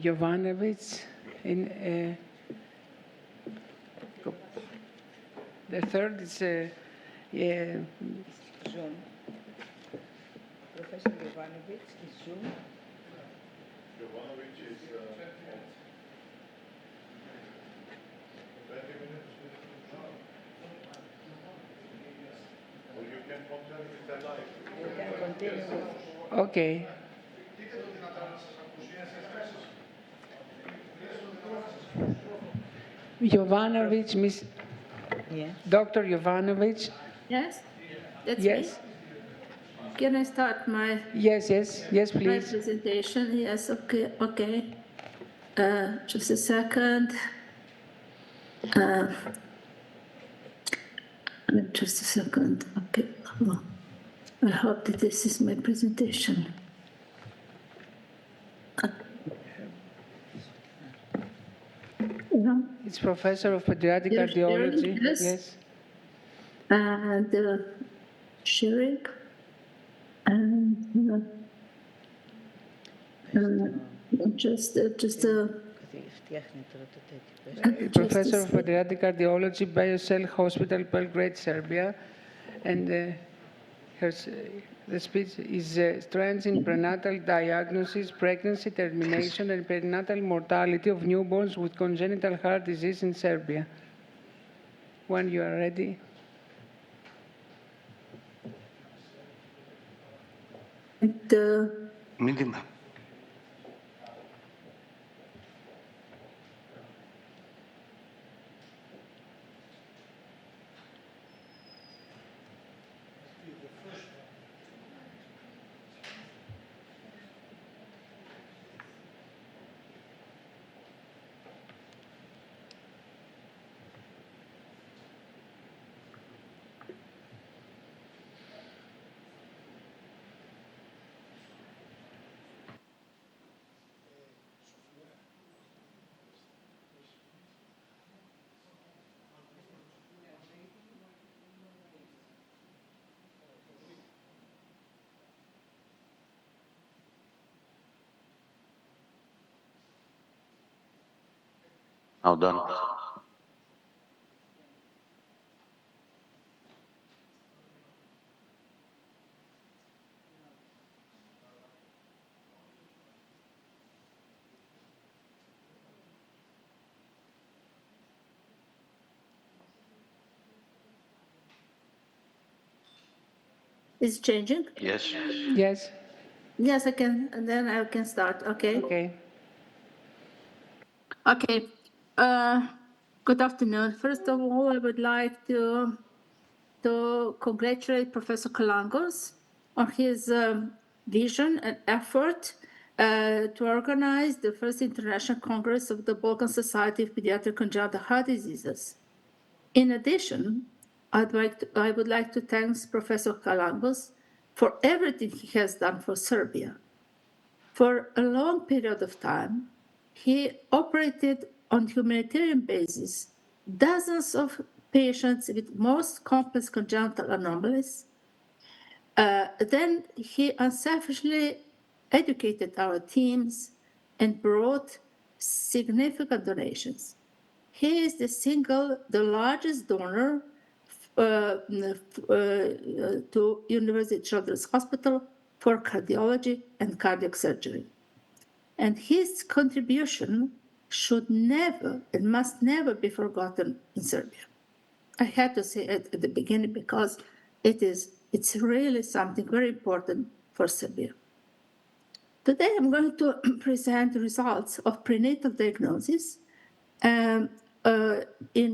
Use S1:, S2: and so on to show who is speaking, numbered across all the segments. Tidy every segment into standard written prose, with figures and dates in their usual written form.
S1: Jovanovic. The third is
S2: Zoom. Professor Jovanovic is Zoom.
S3: Jovanovic is 20 minutes. Or you can continue with the live.
S2: You can continue.
S1: okay. Jovanovic, Miss
S2: Yeah.
S1: Dr. Jovanovic.
S4: Yes, that's
S1: Yes.
S4: me. Can I start my
S1: Yes,
S4: my
S1: please.
S4: presentation? Yes, okay. Just a second. Just a second. Okay. Oh, I hope that this is my presentation. Yeah.
S1: It's Professor of Pediatric
S4: You're
S1: Cardiology.
S4: sharing, yes?
S1: Yes.
S4: And sharing and just
S1: Professor of Pediatric Cardiology, Biocell Hospital, Belgrade, Serbia. And the speech is trends in prenatal diagnosis, pregnancy termination, and perinatal mortality of newborns with congenital heart disease in Serbia. When you are ready.
S5: Midima. Now done.
S4: is changing.
S5: Yes.
S1: Yes.
S4: Yes, I can, and then I can start. Okay.
S1: Okay.
S4: Okay. Good afternoon. First of all, I would like to congratulate Professor Kalangos on his vision and effort to organize the first International Congress of the Balkan Society of Pediatric Congenital Heart Diseases. In addition, I would like to thank Professor Kalangos for everything he has done for Serbia. For a long period of time, he operated on humanitarian basis dozens of patients with most complex congenital anomalies. Then he unselfishly educated our teams and brought significant donations. He is the largest donor to University Children's Hospital for cardiology and cardiac surgery. And his contribution should never and must never be forgotten in Serbia. I had to say it at the beginning because it's really something very important for Serbia. Today I'm going to present the results of prenatal diagnosis in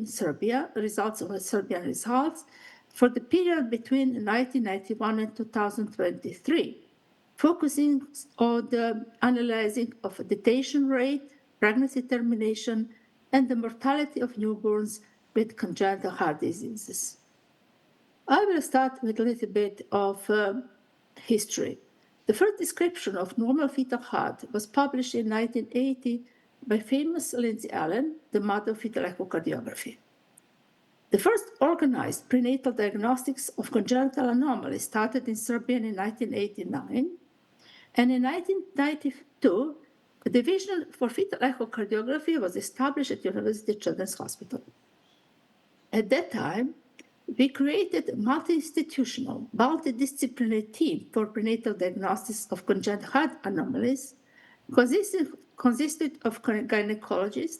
S4: Serbia, results of Serbian results for the period between 1991 and 2023, focusing on the analyzing of detention rate, pregnancy termination, and the mortality of newborns with congenital heart diseases. I will start with a little bit of history. The first description of normal fetal heart was published in 1980 by famous Lindsay Allen, the mother of fetal echocardiography. The first organized prenatal diagnostics of congenital anomalies started in Serbia in 1989, and in 1992, a division for fetal echocardiography was established at University Children's Hospital. At that time, we created a multi-institutional, multidisciplinary team for prenatal diagnosis of congenital heart anomalies, consisted of gynecologists,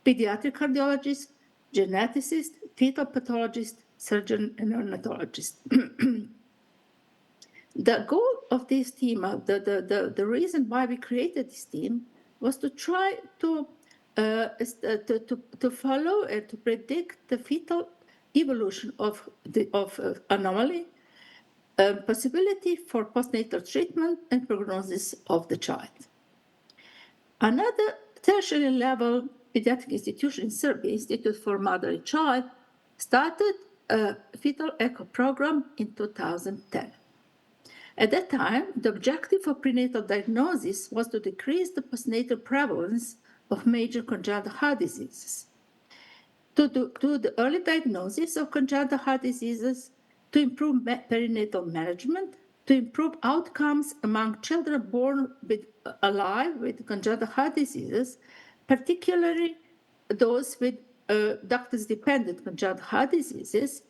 S4: pediatric cardiologists, geneticists, fetal pathologists, surgeon, and neonatologist. The goal of this team, the reason why we created this team, was to try to follow and to predict the fetal evolution of anomaly, possibility for postnatal treatment, and prognosis of the child. Another tertiary level pediatric institution in Serbia, Institute for Mother and Child, started a fetal echo program in 2010. At that time, the objective of prenatal diagnosis was to decrease the postnatal prevalence of major congenital heart diseases, to do the early diagnosis of congenital heart diseases, to improve perinatal management, to improve outcomes among children born alive with congenital heart diseases, particularly those with ductus-dependent congenital heart diseases,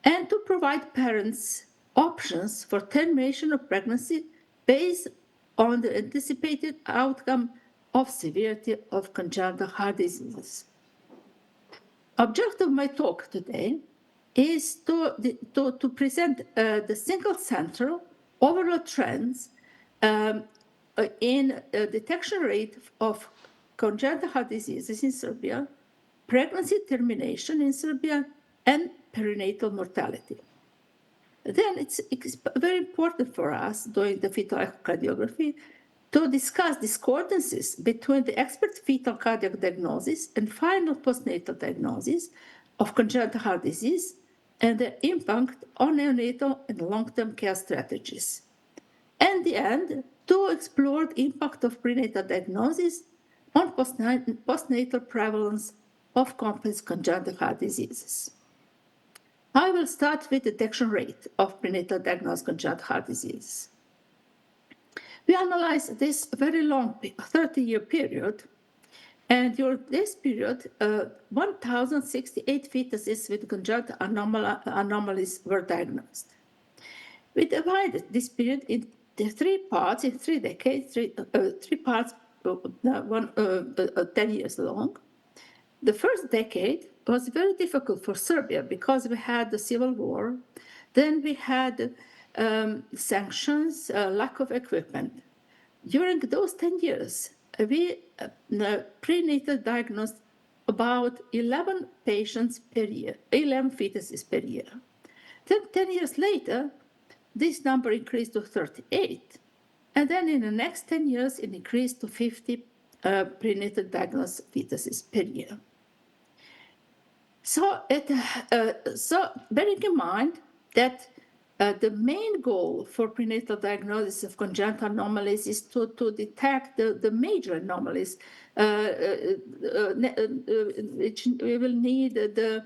S4: and to provide parents options for termination of pregnancy based on the anticipated outcome of severity of congenital heart diseases. Objective of my talk today is to present the single-center overall trends in detection rate of congenital heart diseases in Serbia, pregnancy termination in Serbia, and perinatal mortality. Then it's very important for us during the fetal echocardiography to discuss discordances between the expert fetal cardiac diagnosis and final postnatal diagnosis of congenital heart disease and their impact on neonatal and long-term care strategies. And the end, to explore the impact of prenatal diagnosis on postnatal prevalence of complex congenital heart diseases. I will start with detection rate of prenatal diagnosed congenital heart disease. We analyzed this very long 30-year period, and during this period, 1,068 fetuses with congenital anomalies were diagnosed. We divided this period into 3 parts, in 3 decades, 3 parts, 10 years long. The first decade was very difficult for Serbia because we had the civil war, then we had sanctions, lack of equipment. During those 10 years, we prenatal diagnosed about 11 patients per year, 11 fetuses per year. Then 10 years later, this number increased to 38. And then in the next 10 years, it increased to 50 prenatal diagnosed fetuses per year. So bearing in mind that the main goal for prenatal diagnosis of congenital anomalies is to detect the major anomalies, which we will need the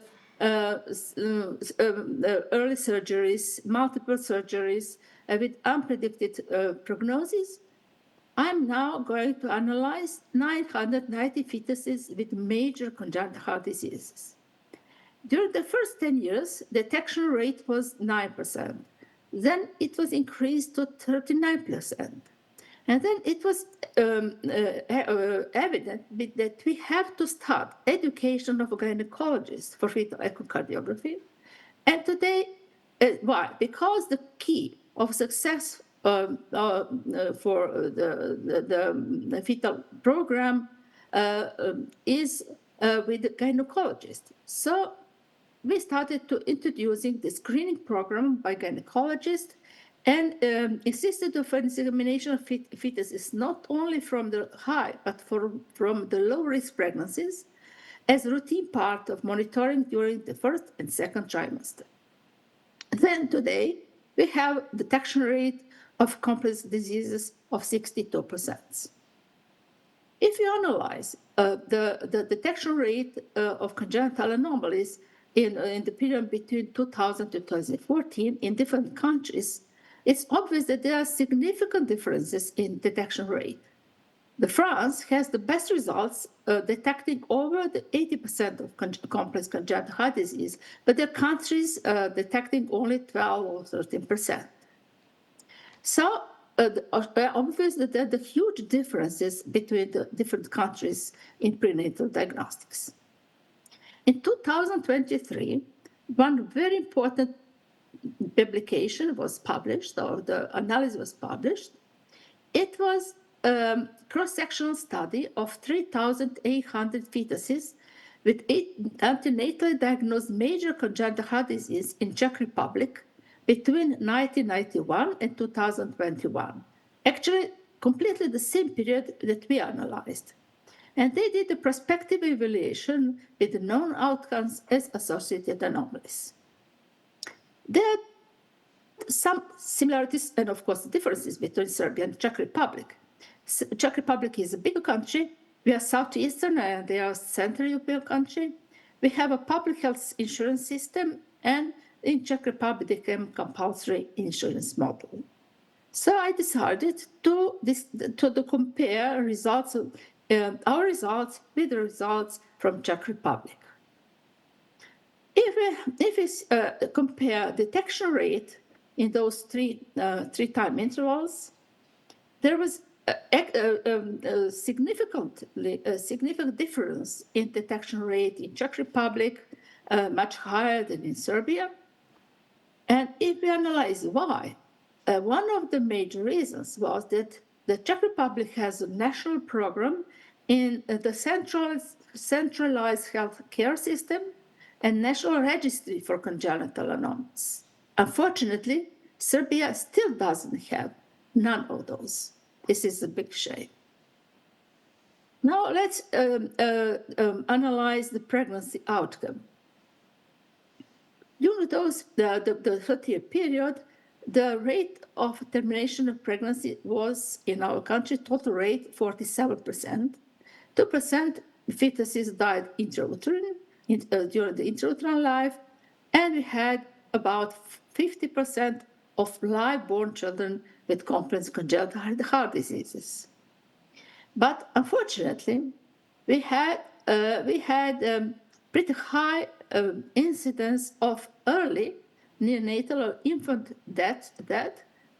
S4: early surgeries, multiple surgeries with unpredicted prognosis. I'm now going to analyze 990 fetuses with major congenital heart diseases. During the first 10 years, detection rate was 9%. Then it was increased to 39%. And then it was evident that we have to start education of gynecologists for fetal echocardiography. And today, why? Because the key of success for the fetal program is with the gynecologist. So we started to introducing the screening program by gynecologists and insisted of an examination of fetuses not only from the high, but from the low-risk pregnancies as a routine part of monitoring during the first and second trimester. Then today, we have detection rate of complex diseases of 62%. If you analyze the detection rate of congenital anomalies in the period between 2000 to 2014 in different countries, it's obvious that there are significant differences in detection rate. France has the best results, detecting over the 80% of complex congenital heart disease, but there are countries detecting only 12 or 13%. So obviously there are the huge differences between the different countries in prenatal diagnostics. In 2023, one very important publication was published, or the analysis was published. It was a cross-sectional study of 3,800 fetuses with antenatally diagnosed major congenital heart disease in Czech Republic between 1991 and 2021. Actually, completely the same period that we analyzed. And they did a prospective evaluation with the known outcomes as associated anomalies. There are some similarities and, of course, differences between Serbia and Czech Republic. Czech Republic is a bigger country. We are southeastern and they are Central European country. We have a public health insurance system, and in Czech Republic they became compulsory insurance model. So I decided to compare results of, our results with the results from Czech Republic. If we compare detection rate in those three time intervals, there was a significant difference in detection rate in Czech Republic, much higher than in Serbia. And if we analyze why, one of the major reasons was that the Czech Republic has a national program in the centralized health care system and national registry for congenital anomalies. Unfortunately, Serbia still doesn't have none of those. This is a big shame. Now let's analyze the pregnancy outcome. During the 30-year period, the rate of termination of pregnancy was, in our country, total rate 47%. 2% fetuses died intrauterine, during the intrauterine life, and we had about 50% of live-born children with complex congenital heart diseases. But unfortunately, we had pretty high incidence of early neonatal or infant death.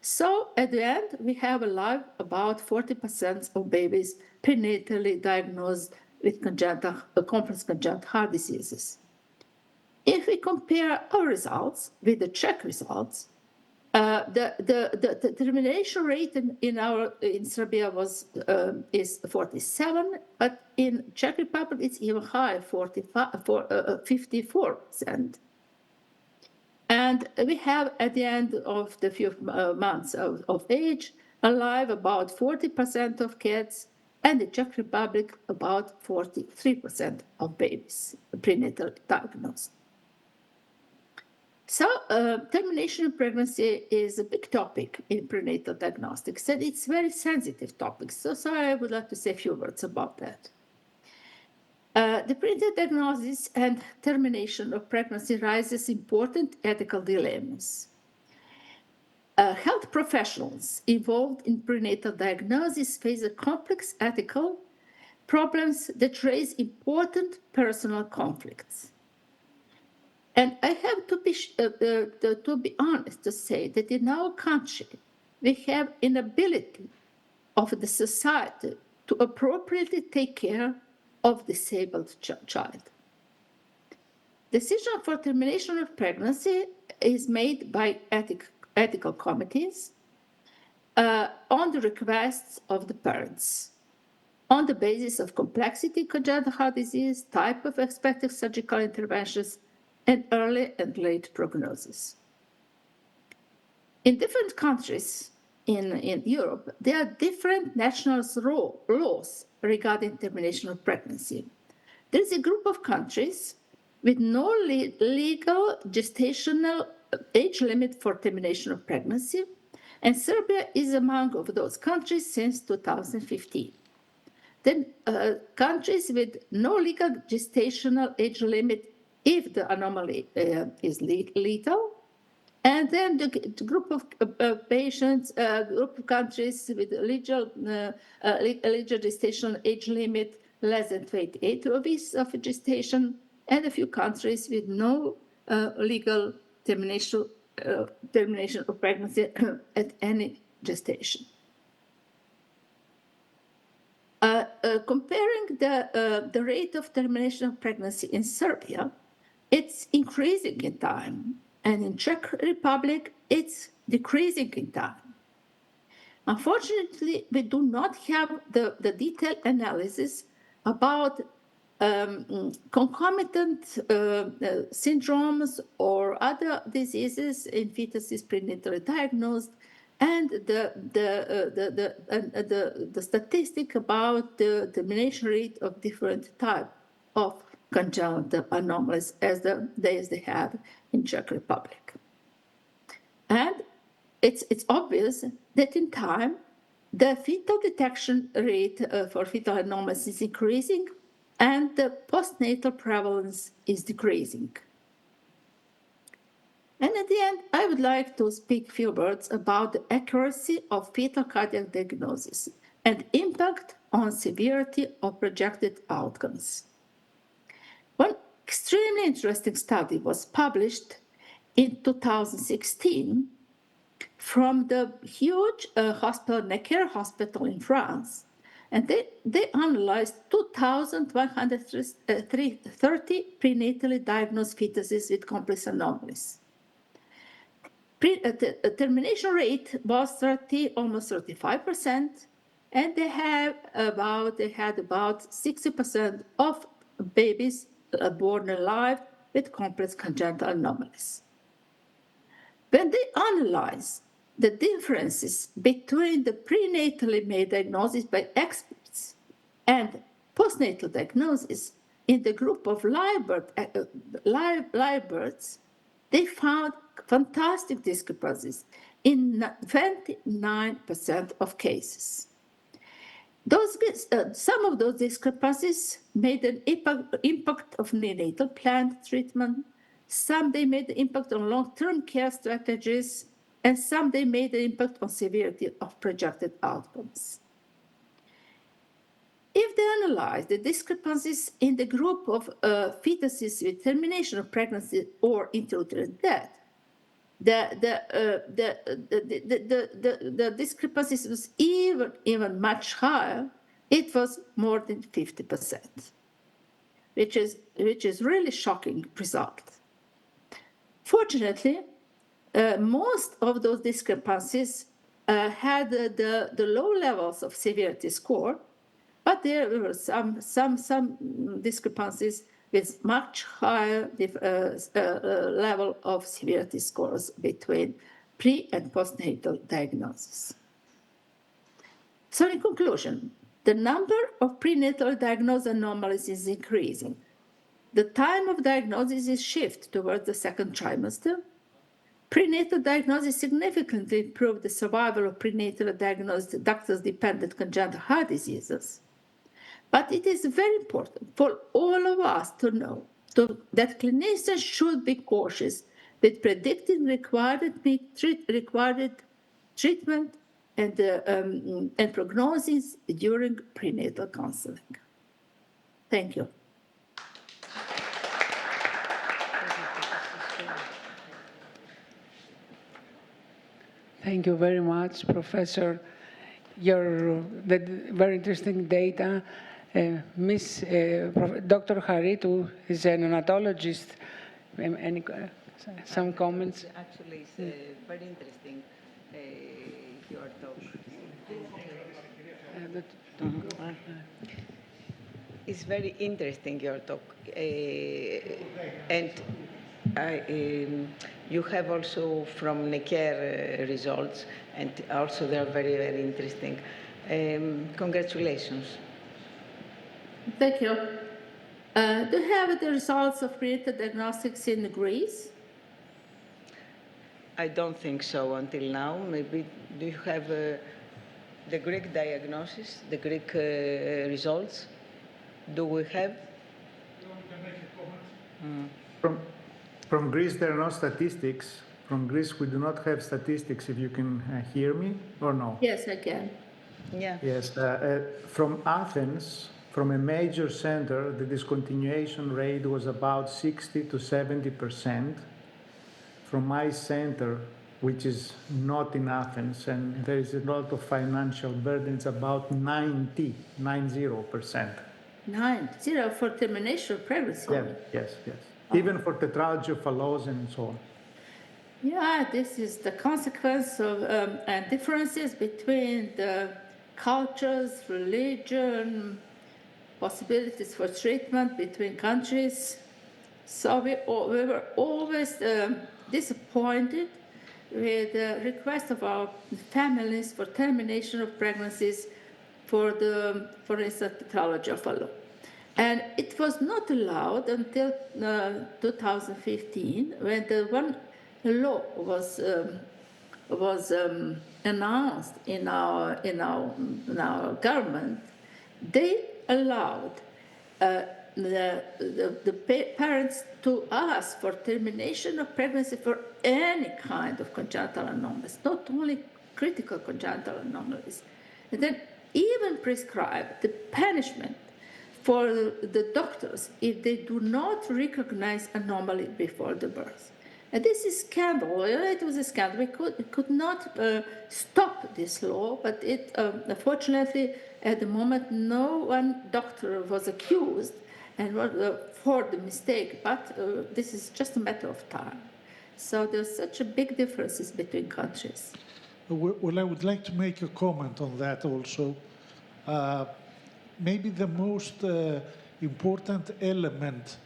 S4: So at the end, we have alive about 40% of babies prenatally diagnosed with complex congenital heart diseases. If we compare our results with the Czech results, the termination rate in Serbia is 47, but in Czech Republic it's even higher, 54%. And we have at the end of the few months of age alive about 40% of kids, and the Czech Republic about 43% of babies prenatally diagnosed. So termination of pregnancy is a big topic in prenatal diagnostics, and it's a very sensitive topic. So I would like to say a few words about that. The prenatal diagnosis and termination of pregnancy raises important ethical dilemmas. Health professionals involved in prenatal diagnosis face a complex ethical problems that raise important personal conflicts. And I have to be honest to say that in our country, we have inability of the society to appropriately take care of disabled child. Decision for termination of pregnancy is made by ethical committees on the requests of the parents, on the basis of complexity, congenital heart disease, type of expected surgical interventions, and early and late prognosis. In different countries in Europe, there are different national laws regarding termination of pregnancy. There is a group of countries with no legal gestational age limit for termination of pregnancy, and Serbia is among of those countries since 2015. Then countries with no legal gestational age limit if the anomaly is lethal, And then the group of patients, group of countries with legal gestation age limit less than 28 weeks of gestation, and a few countries with no legal termination of pregnancy at any gestation. Comparing the rate of termination of pregnancy in Serbia, it's increasing in time, and in Czech Republic, it's decreasing in time. Unfortunately, we do not have the detailed analysis about concomitant syndromes or other diseases in fetuses prenatally diagnosed, and the statistic about the termination rate of different type of congenital anomalies as they have in Czech Republic. And it's obvious that in time, the fetal detection rate for fetal anomalies is increasing and the postnatal prevalence is decreasing. And at the end, I would like to speak a few words about the accuracy of fetal cardiac diagnosis and impact on severity of projected outcomes. One extremely interesting study was published in 2016 from the huge hospital, Necker Hospital in France. And they analyzed 2,130 prenatally diagnosed fetuses with complex anomalies. Termination rate was almost 35%, and they had about 60% of babies born alive with complex congenital anomalies. When they analyzed the differences between the prenatally made diagnosis by experts and postnatal diagnosis in the group of live births, they found fantastic discrepancies in 29% of cases. Some of those discrepancies made an impact of neonatal planned treatment, some they made the impact on long-term care strategies, and some they made the impact on severity of projected outcomes. If they analyze the discrepancies in the group of fetuses with termination of pregnancy or intrauterine death, the discrepancies was even much higher. It was more than 50%, which is really shocking result. Fortunately, most of those discrepancies had the low levels of severity score, but there were some discrepancies with much higher level of severity scores between pre- and postnatal diagnosis. So in conclusion, the number of prenatal diagnosed anomalies is increasing. The time of diagnosis is shifted towards the second trimester. Prenatal diagnosis significantly improved the survival of prenatally diagnosed ductus-dependent congenital heart diseases. But it is very important for all of us to know that clinicians should be cautious with predicting required treatment and prognosis during prenatal counseling. Thank you.
S1: Thank you very much, Professor. That very interesting data. Dr. Haritou is a neonatologist. Some comments?
S2: Actually, it's very interesting, your talk. It's very interesting, your talk. And you have also from Necker results, and also they are very, very interesting. Congratulations.
S4: Thank you. Do you have the results of prenatal diagnostics in Greece?
S2: I don't think so until now. Maybe do you have the Greek diagnosis, the Greek results? Do we have?
S6: From Greece, there are no statistics from Greece. We do not have statistics, if you can hear me or no.
S4: Yes, I can.
S2: Yeah.
S6: Yes, from Athens, from a major center, the discontinuation rate was about 60 to 70%. From my center, which is not in Athens, and there is a lot of financial burden, it's about 90%.
S4: 9-0 for termination of pregnancy.
S6: Yes. Even for tetralogy of Fallot and so on.
S4: Yeah, this is the consequence of and differences between the cultures, religion, possibilities for treatment between countries. So we were always disappointed with the request of our families for termination of pregnancies for instance, tetralogy of Fallot. And it was not allowed until 2015, when the one law was announced in our government. They allowed the parents to ask for termination of pregnancy for any kind of congenital anomalies, not only critical congenital anomalies, and then even prescribe the punishment for the doctors if they do not recognize anomaly before the birth. And this is scandal. It was a scandal. We could not stop this law, but it unfortunately at the moment no one doctor was accused and for the mistake. But this is just a matter of time. So there's such a big differences between countries.
S7: Well, I would like to make a comment on that also. Maybe the most important element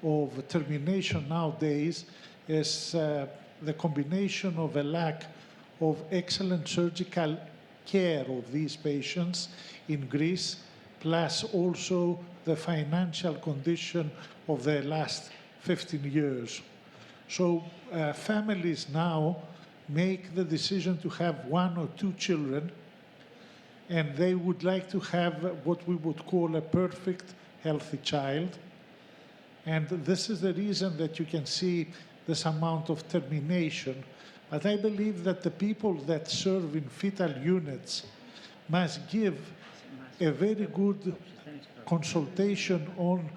S7: of termination nowadays is the combination of a lack of excellent surgical care of these patients in Greece, plus also the financial condition of the last 15 years. So families now make the decision to have 1 or 2 children, and they would like to have what we would call a perfect, healthy child. And this is the reason that you can see this amount of termination. But I believe that the people that serve in fetal units must give a very good consultation on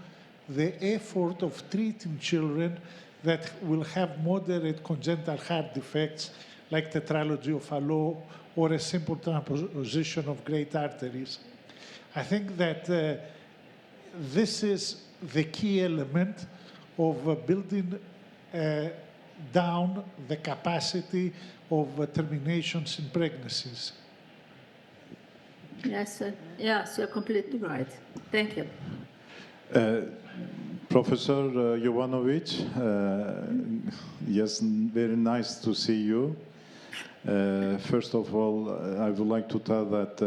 S7: the effort of treating children that will have moderate congenital heart defects like tetralogy of Fallot or a simple transposition of great arteries. I think that this is the key element of building down the capacity of terminations in pregnancies.
S4: Yes, yes, you're completely right. Thank you.
S3: Professor Jovanovic, yes, very nice to see you. First of all, I would like to tell that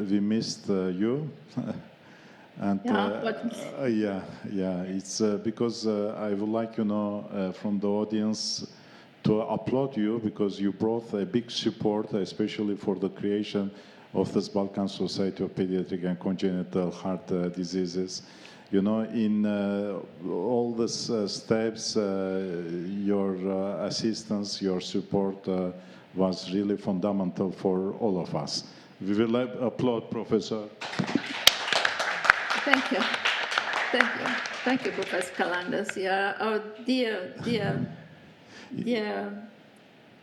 S3: we missed you. And it's because I would like, from the audience to applaud you because you brought a big support, especially for the creation of this Balkan Society of Pediatric and Congenital Heart Diseases. In all these steps, your assistance, your support was really fundamental for all of us. We will applaud, Professor.
S4: Thank you. Thank you. Thank you, Professor Kalangas. Yeah, our dear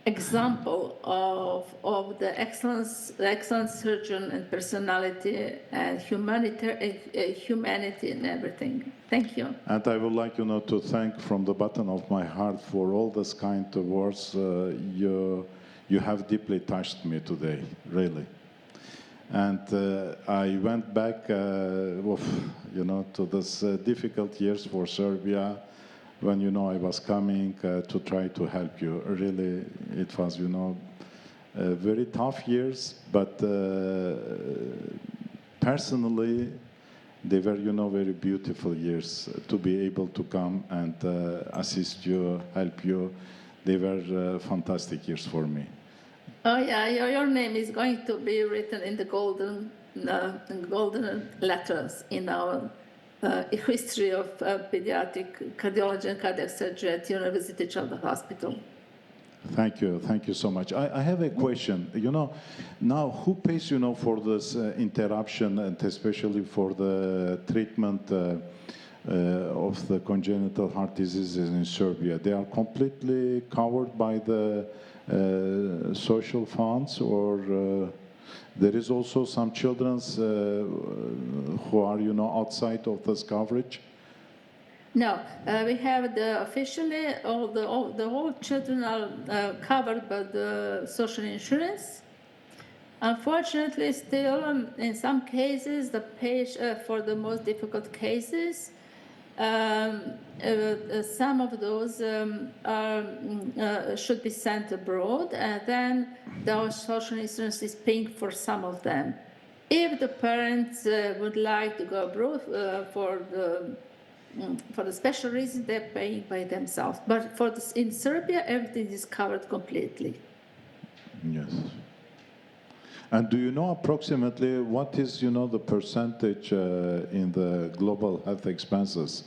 S4: example of the excellent surgeon and personality and humanity and everything. Thank you.
S3: And I would like, to thank from the bottom of my heart for all these kind of words. You have deeply touched me today, really. And I went back, to these difficult years for Serbia when, I was coming to try to help you. Really, it was, very tough years, but personally, they were, very beautiful years to be able to come and assist you, help you. They were fantastic years for me.
S4: Oh yeah, your name is going to be written in the golden letters in our history of pediatric cardiology and cardiac surgery at University Children's Hospital.
S3: Thank you so much. I have a question. Now who pays, for this interruption, and especially for the treatment of the congenital heart diseases in Serbia? They are completely covered by the social funds, or there is also some children who are, outside of this coverage?
S4: No, we have officially all the whole children are covered by the social insurance. Unfortunately, still in some cases, for the most difficult cases, some of those should be sent abroad, and then the social insurance is paying for some of them. If the parents would like to go abroad for the special reason, they're paying by themselves. But in Serbia, everything is covered completely.
S3: Yes. And do you know approximately what is, the percentage in the global health expenses,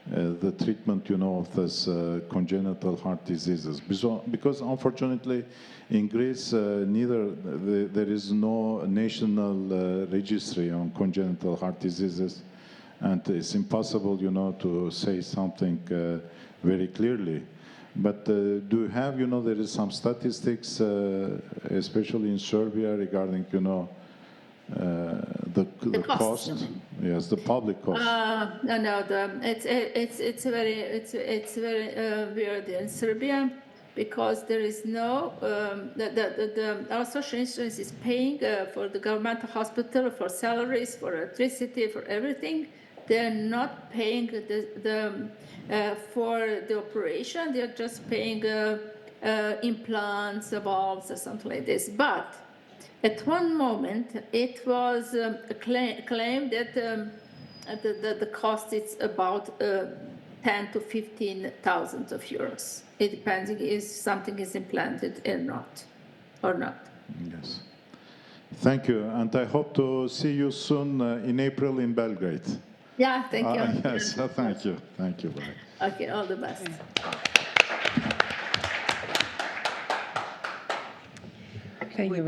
S3: the treatment, of this congenital heart diseases? Because unfortunately, in Greece, there is no national registry on congenital heart diseases, and it's impossible, to say something very clearly. But do you have, there is some statistics, especially in Serbia, regarding, the
S4: costs,
S3: cost? Yes, the public cost.
S4: No, it's very weird in Serbia, because there is no our social insurance is paying for the governmental hospital, for salaries, for electricity, for everything. They're not paying for the operation. They're just paying implants, valves, or something like this. But at one moment, it was claimed that the cost is about 10 to 15,000 of euros. It depends if something is implanted or not.
S3: Yes. Thank you, and I hope to see you soon in April in Belgrade.
S4: Yeah, thank you.
S3: Yes, thank you. Thank you. Bye.
S4: Okay, all the best.
S1: Thank you very